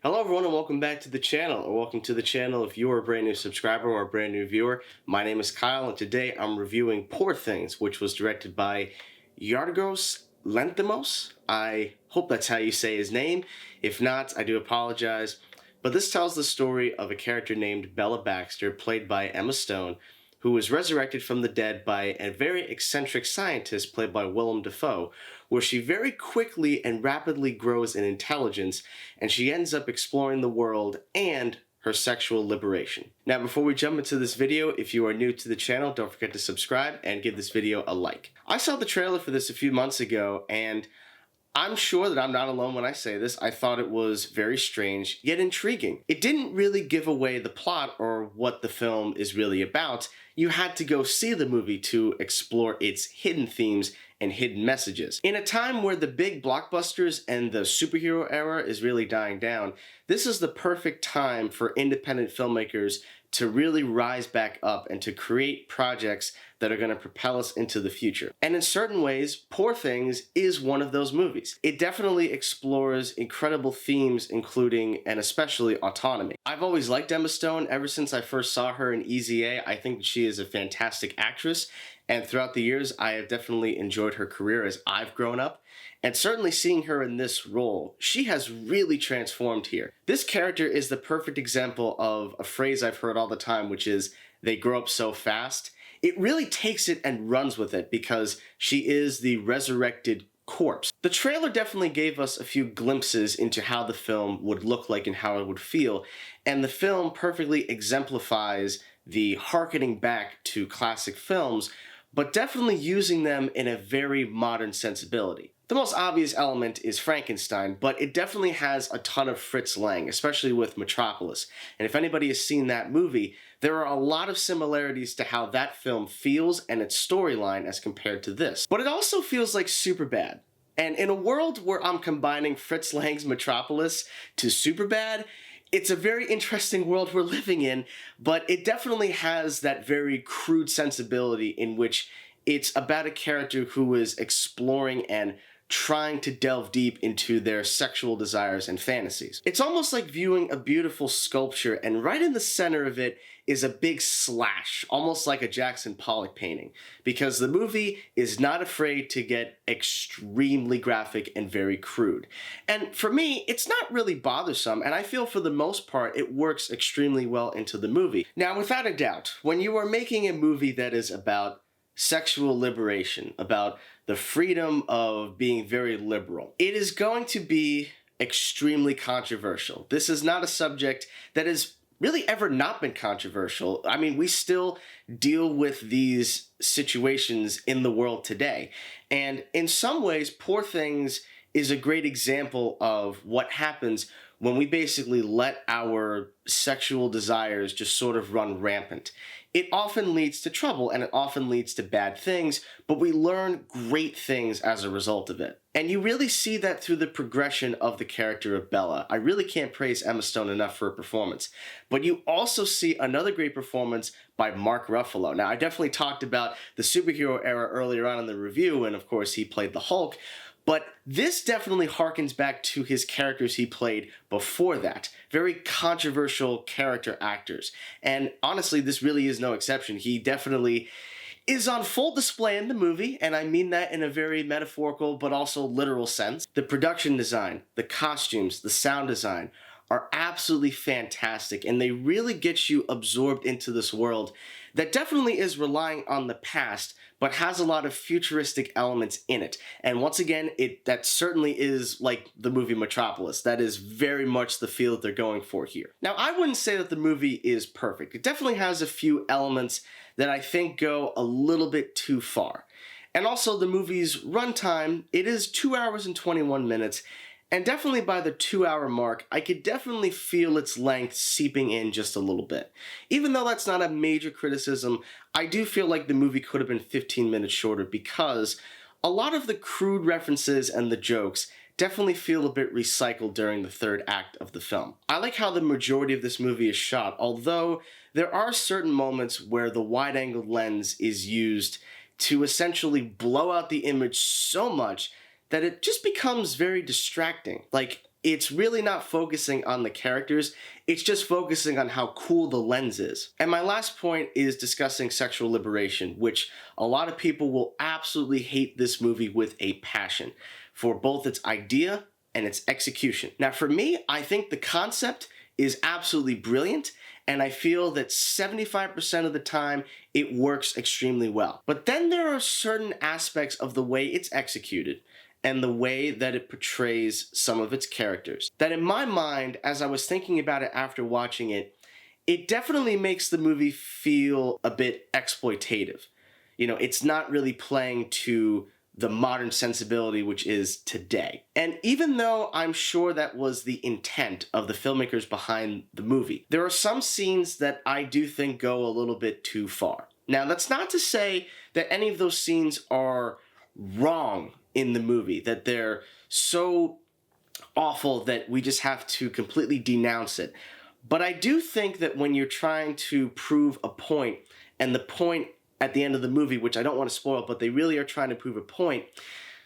Hello everyone and welcome back to the channel, or welcome to the channel if you are a brand new subscriber or a brand new viewer. My name is Kyle and today I'm reviewing Poor Things, which was directed by Yorgos Lanthimos. I hope that's how you say his name. If not, I do apologize. But this tells the story of a character named Bella Baxter, played by Emma Stone, who was resurrected from the dead by a very eccentric scientist played by Willem Dafoe, where she very quickly and rapidly grows in intelligence, and she ends up exploring the world and her sexual liberation. Now, before we jump into this video, if you are new to the channel, don't forget to subscribe and give this video a like. I saw the trailer for this a few months ago, and I'm sure that I'm not alone when I say this. I thought it was very strange, yet intriguing. It didn't really give away the plot or what the film is really about. You had to go see the movie to explore its hidden themes and hidden messages. In a time where the big blockbusters and the superhero era is really dying down, this is the perfect time for independent filmmakers to really rise back up and to create projects that are going to propel us into the future. And in certain ways, Poor Things is one of those movies. It definitely explores incredible themes, including and especially autonomy. I've always liked Emma Stone ever since I first saw her in Easy A. I think she is a fantastic actress, and throughout the years, I have definitely enjoyed her career as I've grown up. And certainly seeing her in this role, she has really transformed here. This character is the perfect example of a phrase I've heard all the time, which is, they grow up so fast. It really takes it and runs with it because she is the resurrected corpse. The trailer definitely gave us a few glimpses into how the film would look like and how it would feel, and the film perfectly exemplifies the harkening back to classic films, but definitely using them in a very modern sensibility. The most obvious element is Frankenstein, but it definitely has a ton of Fritz Lang, especially with Metropolis. And if anybody has seen that movie, there are a lot of similarities to how that film feels and its storyline as compared to this. But it also feels like Superbad. And in a world where I'm combining Fritz Lang's Metropolis to Superbad, it's a very interesting world we're living in, but it definitely has that very crude sensibility in which it's about a character who is exploring and trying to delve deep into their sexual desires and fantasies. It's almost like viewing a beautiful sculpture, and right in the center of it is a big slash, almost like a Jackson Pollock painting, because the movie is not afraid to get extremely graphic and very crude. And for me, it's not really bothersome, and I feel for the most part it works extremely well into the movie. Now, without a doubt, when you are making a movie that is about sexual liberation, about the freedom of being very liberal, it is going to be extremely controversial. This is not a subject that has really ever not been controversial. I mean, we still deal with these situations in the world today. And in some ways, Poor Things is a great example of what happens when we basically let our sexual desires just sort of run rampant. It often leads to trouble and it often leads to bad things, but we learn great things as a result of it. And you really see that through the progression of the character of Bella. I really can't praise Emma Stone enough for her performance. But you also see another great performance by Mark Ruffalo. Now, I definitely talked about the superhero era earlier on in the review, and of course he played the Hulk. But this definitely harkens back to his characters he played before that. Very controversial character actors. And honestly, this really is no exception. He definitely is on full display in the movie, and I mean that in a very metaphorical but also literal sense. The production design, the costumes, the sound design are absolutely fantastic, and they really get you absorbed into this world that definitely is relying on the past, but has a lot of futuristic elements in it. And once again, that certainly is like the movie Metropolis. That is very much the feel that they're going for here. Now, I wouldn't say that the movie is perfect. It definitely has a few elements that I think go a little bit too far. And also the movie's runtime, it is 2 hours and 21 minutes, and definitely by the 2-hour mark, I could definitely feel its length seeping in just a little bit. Even though that's not a major criticism, I do feel like the movie could have been 15 minutes shorter because a lot of the crude references and the jokes definitely feel a bit recycled during the third act of the film. I like how the majority of this movie is shot, although there are certain moments where the wide-angled lens is used to essentially blow out the image so much that it just becomes very distracting. Like, it's really not focusing on the characters, it's just focusing on how cool the lens is. And my last point is discussing sexual liberation, which a lot of people will absolutely hate this movie with a passion for both its idea and its execution. Now for me, I think the concept is absolutely brilliant, and I feel that 75% of the time it works extremely well. But then there are certain aspects of the way it's executed and the way that it portrays some of its characters that in my mind, as I was thinking about it after watching it, it definitely makes the movie feel a bit exploitative. You know, it's not really playing to the modern sensibility which is today. And even though I'm sure that was the intent of the filmmakers behind the movie, there are some scenes that I do think go a little bit too far. Now, that's not to say that any of those scenes are wrong in the movie, that they're so awful that we just have to completely denounce it. But I do think that when you're trying to prove a point, and the point at the end of the movie, which I don't want to spoil, but they really are trying to prove a point,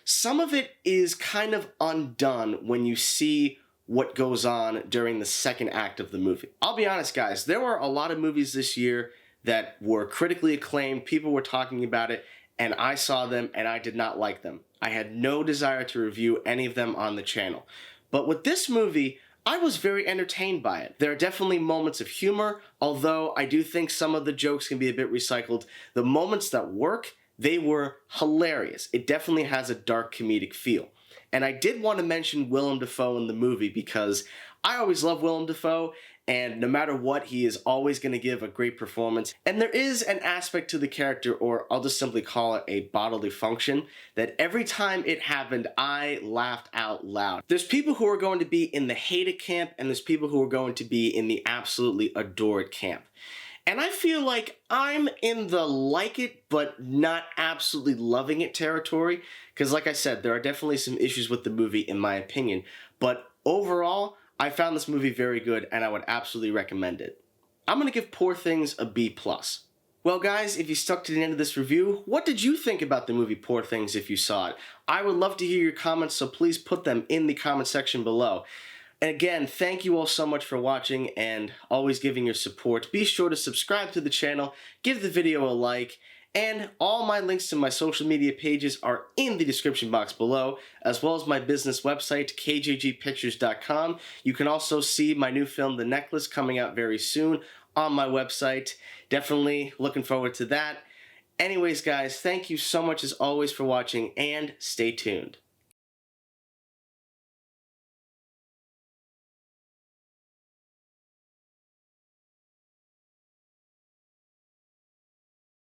some of it is kind of undone when you see what goes on during the second act of the movie. I'll be honest, guys, there were a lot of movies this year that were critically acclaimed, people were talking about it, and I saw them and I did not like them. I had no desire to review any of them on the channel. But with this movie, I was very entertained by it. There are definitely moments of humor, although I do think some of the jokes can be a bit recycled. The moments that work, they were hilarious. It definitely has a dark comedic feel. And I did want to mention Willem Dafoe in the movie because I always love Willem Dafoe, and no matter what, he is always going to give a great performance. And there is an aspect to the character, or I'll just simply call it a bodily function, that every time it happened, I laughed out loud. There's people who are going to be in the hate it camp, and there's people who are going to be in the absolutely adore it camp. And I feel like I'm in the like it, but not absolutely loving it territory, because like I said, there are definitely some issues with the movie in my opinion, but overall, I found this movie very good and I would absolutely recommend it. I'm going to give Poor Things a B+. Well guys, if you stuck to the end of this review, what did you think about the movie Poor Things if you saw it? I would love to hear your comments, so please put them in the comment section below. And again, thank you all so much for watching and always giving your support. Be sure to subscribe to the channel, give the video a like, and all my links to my social media pages are in the description box below, as well as my business website, kjgpictures.com. You can also see my new film, The Necklace, coming out very soon on my website. Definitely looking forward to that. Anyways, guys, thank you so much as always for watching, and stay tuned.